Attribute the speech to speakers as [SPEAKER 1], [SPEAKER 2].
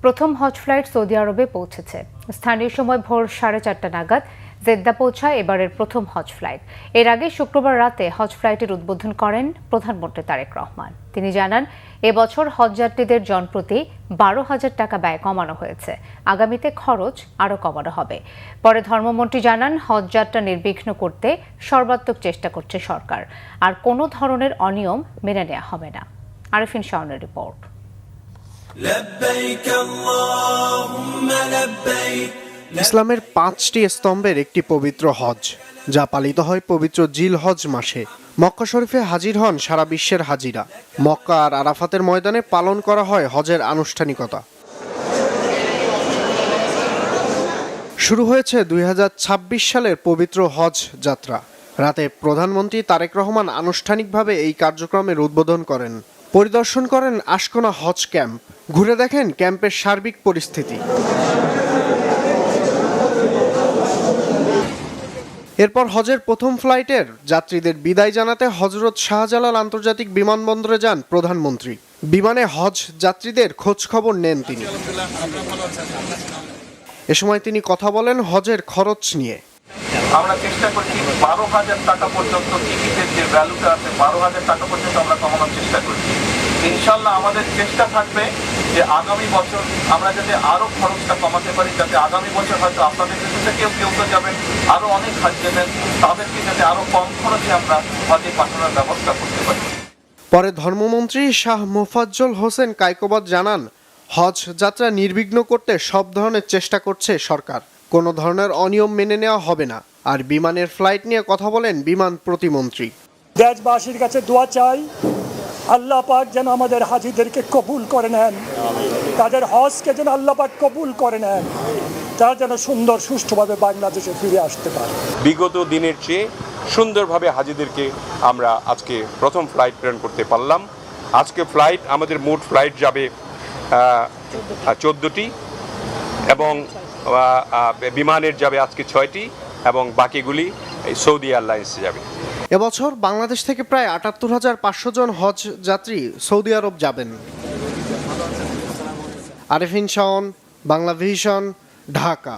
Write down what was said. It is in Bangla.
[SPEAKER 1] প্রথম হজ ফ্লাইট সৌদি আরবে পৌঁছেছে। স্থানীয় সময় ভোর 4:30 নাগাদ জেদ্দা পৌঁছায় এবারের প্রথম হজ ফ্লাইট। এর আগে শুক্রবার রাতে হজ ফ্লাইটের উদ্বোধন করেন প্রধানমন্ত্রী তারেক রহমান। তিনি জানান, এবছর হজযাত্রীদের জনপ্রতি 12,000 টাকা ব্যয় কমানো হয়েছে। আগামীতে খরচ আরও কমানো হবে। পরে ধর্মমন্ত্রী জানান, হজযাত্রা নির্বিঘ্ন করতে সর্বাত্মক চেষ্টা করছে সরকার, আর কোনো ধরনের অনিয়ম মেনে নেওয়া হবে না। আরিফিন শাওনের রিপোর্ট।
[SPEAKER 2] ইসলামের 5টি স্তম্ভের একটি পবিত্র হজ, যা পালিত হয় পবিত্র জিলহজ মাসে। মক্কা শরীফে হাজির হন সারা বিশ্বের হাজিরা। মক্কা আর আরাফাতের ময়দানে পালন করা হয় হজের আনুষ্ঠানিকতা। শুরু হয়েছে 2026 সালের পবিত্র হজ যাত্রা। রাতে প্রধানমন্ত্রী তারেক রহমান আনুষ্ঠানিকভাবে এই কার্যক্রমের উদ্বোধন করেন। পরিদর্শন করেন আশকোনা হজ ক্যাম্প, ঘুরে দেখেন ক্যাম্পের সার্বিক পরিস্থিতি। এরপর হজের প্রথম ফ্লাইটের যাত্রীদের বিদায় জানাতে হজরত শাহজালাল আন্তর্জাতিক বিমানবন্দরে যান প্রধানমন্ত্রী। বিমানে হজ যাত্রীদের খোঁজ খবর নেন তিনি। এ সময় তিনি কথা বলেন হজের খরচ নিয়ে।
[SPEAKER 3] আমরা চেষ্টা করছি 12,000 টাকা পর্যন্ত টিকিটের যে ভ্যালুটা আছে 12,000 টাকা পর্যন্ত আমরা কমানোর চেষ্টা করছি। ইনশাল্লাহ আমাদের চেষ্টা থাকবে যে আগামী বছর আমরা যাতে আরো খরচটা কমাতে পারি, যাতে আগামী বছর হয়তো আপনাদের কাছে কেউ তো যাবেন, আরো অনেক হাজ দেবেন, তাদেরকে যাতে আরো কম খরচে আমরা হজে পাঠানোর ব্যবস্থা করতে পারি।
[SPEAKER 2] পরে ধর্মমন্ত্রী শাহ মোফাজ্জল হোসেন কায়কোবাদ জানান, হজ যাত্রা নির্বিঘ্ন করতে সব ধরনের চেষ্টা করছে সরকার। কোনো ধরনের অনিয়ম মেনে নেওয়া হবে না। আর বিমানের ফ্লাইট নিয়ে কথা বলেন বিমান প্রতিমন্ত্রী।
[SPEAKER 4] দেশবাসীর কাছে দোয়া চাই, আল্লাহ পাক যেন আমাদের হাজিদেরকে কবুল করে নেন, তাদের হজকে যেন আল্লাহ পাক কবুল করে নেন, তারা যেন সুন্দর সুষ্ঠুভাবে বাংলাদেশে ফিরে আসতে পারে।
[SPEAKER 5] বিগত দিনের চেয়ে সুন্দরভাবে হাজিদেরকে আমরা আজকে প্রথম ফ্লাইট প্রেরণ করতে পারলাম। আজকে ফ্লাইট আমাদের মোট ফ্লাইট যাবে 14টি এবং বিমানের যাবে আজকে 6টি এবং বাকিগুলি সৌদি এয়ারলাইন্সে যাবে।
[SPEAKER 2] এবছর বাংলাদেশ থেকে প্রায় 78,500 জন হজ যাত্রী সৌদি আরব যাবেন। আরিফিন শাওন, বাংলা ভিশন, ঢাকা।